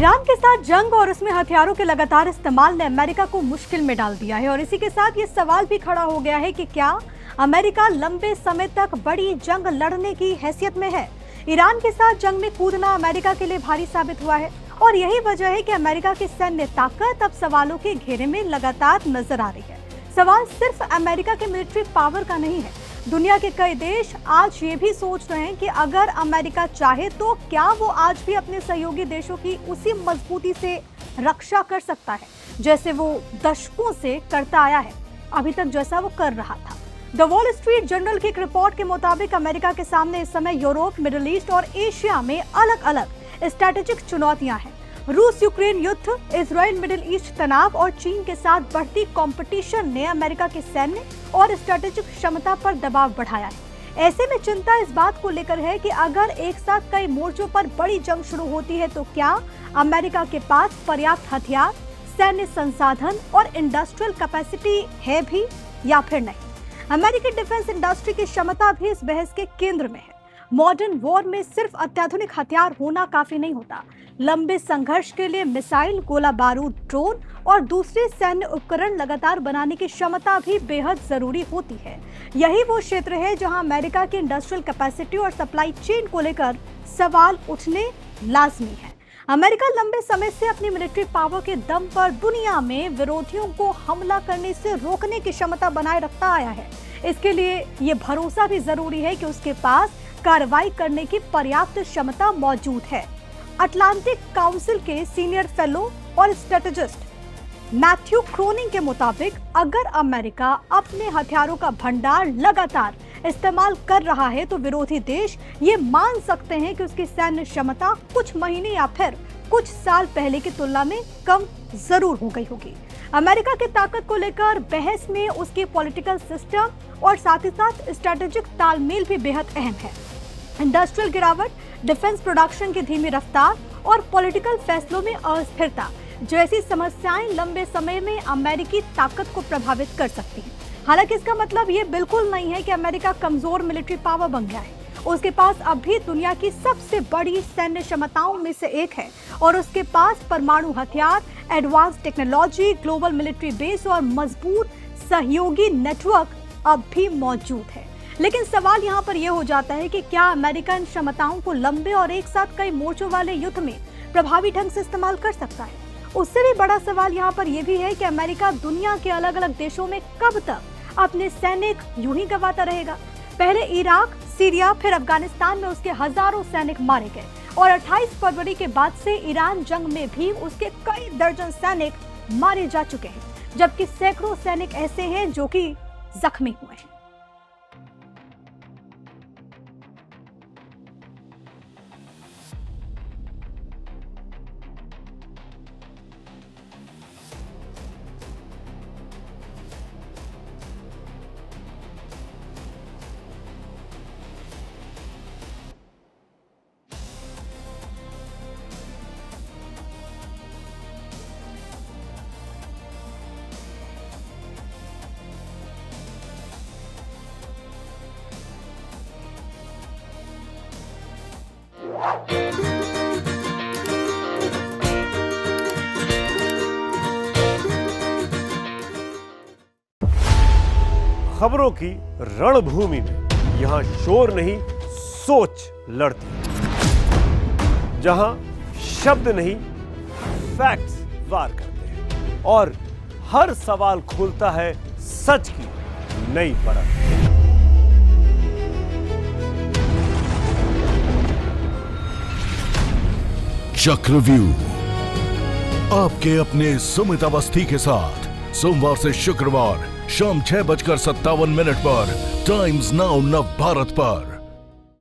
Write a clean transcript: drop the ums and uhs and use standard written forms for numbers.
Iran के साथ जंग और उसमें हथियारों के लगातार इस्तेमाल ने अमेरिका को मुश्किल में डाल दिया है और इसी के साथ ये सवाल भी खड़ा हो गया है कि क्या अमेरिका लंबे समय तक बड़ी जंग लड़ने की हैसियत में है। ईरान के साथ जंग में कूदना अमेरिका के लिए भारी साबित हुआ है और यही वजह है कि अमेरिका की सैन्य ताकत अब सवालों के घेरे में लगातार नजर आ रही है। सवाल सिर्फ अमेरिका के मिलिट्री पावर का नहीं है। दुनिया के कई देश आज ये भी सोच रहे हैं कि अगर अमेरिका चाहे तो क्या वो आज भी अपने सहयोगी देशों की उसी मजबूती से रक्षा कर सकता है जैसे वो दशकों से करता आया है, अभी तक जैसा वो कर रहा था। द वॉल स्ट्रीट जर्नल की एक रिपोर्ट के मुताबिक अमेरिका के सामने इस समय यूरोप, मिडिल ईस्ट और एशिया में अलग अलग स्ट्रैटेजिक चुनौतियां हैं। रूस यूक्रेन युद्ध, इजराइल मिडिल ईस्ट तनाव और चीन के साथ बढ़ती कंपटीशन ने अमेरिका की सैन्य और स्ट्रैटेजिक क्षमता पर दबाव बढ़ाया है। ऐसे में चिंता इस बात को लेकर है कि अगर एक साथ कई मोर्चों पर बड़ी जंग शुरू होती है तो क्या अमेरिका के पास पर्याप्त हथियार, सैन्य संसाधन और इंडस्ट्रियल कैपेसिटी है भी या फिर नहीं। अमेरिकी डिफेंस इंडस्ट्री की क्षमता भी इस बहस के केंद्र में है। मॉडर्न वॉर में सिर्फ अत्याधुनिक हथियार होना काफी नहीं होता। लंबे संघर्ष के लिए मिसाइल, गोला बारूद, ड्रोन और दूसरे सैन्य उपकरण लगातार बनाने की क्षमता भी बेहद जरूरी होती है। यही वो क्षेत्र है जहां अमेरिका की इंडस्ट्रियल कैपेसिटी और सप्लाई चेन को लेकर सवाल उठने लाजमी है। अमेरिका लंबे समय से अपनी मिलिट्री पावर के दम पर दुनिया में विरोधियों को हमला करने से रोकने की क्षमता बनाए रखता आया है। इसके लिए ये भरोसा भी जरूरी है कि उसके पास कार्रवाई करने की पर्याप्त क्षमता मौजूद है। अटलांटिक काउंसिल के सीनियर फेलो और स्ट्रेटेजिस्ट मैथ्यू क्रोनिंग के मुताबिक अगर अमेरिका अपने हथियारों का भंडार लगातार इस्तेमाल कर रहा है तो विरोधी देश ये मान सकते हैं कि उसकी सैन्य क्षमता कुछ महीने या फिर कुछ साल पहले की तुलना में कम जरूर हो गई होगी। अमेरिका की ताकत को लेकर बहस में उसकी पॉलिटिकल सिस्टम और साथ ही साथ स्ट्रेटेजिक तालमेल भी बेहद अहम है। इंडस्ट्रियल गिरावट, डिफेंस प्रोडक्शन की धीमी रफ्तार और पॉलिटिकल फैसलों में अस्थिरता जैसी समस्याएं लंबे समय में अमेरिकी ताकत को प्रभावित कर सकती हैं। हालांकि इसका मतलब ये बिल्कुल नहीं है कि अमेरिका कमजोर मिलिट्री पावर बन गया है। उसके पास अब भी दुनिया की सबसे बड़ी सैन्य क्षमताओं में से एक है और उसके पास परमाणु हथियार, advance technology, global military base और मजबूत सहयोगी नेटवर्क अब भी मौजूद है। लेकिन सवाल यहाँ पर यह हो जाता है कि क्या अमेरिका इन क्षमताओं को लंबे और एक साथ कई मोर्चों वाले युद्ध में प्रभावी ढंग से इस्तेमाल कर सकता है। उससे भी बड़ा सवाल यहाँ पर यह भी है कि अमेरिका दुनिया के अलग अलग देशों में कब तक अपने सैनिक यूं ही गंवाता रहेगा। पहले इराक, सीरिया, फिर अफगानिस्तान में उसके हजारों सैनिक मारे गए और 28 फरवरी के बाद से ईरान जंग में भी उसके कई दर्जन सैनिक मारे जा चुके हैं, जबकि सैकड़ों सैनिक ऐसे हैं जो कि जख्मी हुए हैं। खबरों की रणभूमि में यहां शोर नहीं, सोच लड़ती है। जहां शब्द नहीं, फैक्ट्स वार करते हैं और हर सवाल खोलता है सच की नई परत। चक्रव्यूह आपके अपने सुमित अवस्थी के साथ सोमवार से शुक्रवार शाम 6:57 पर टाइम्स नाउ नव भारत पर।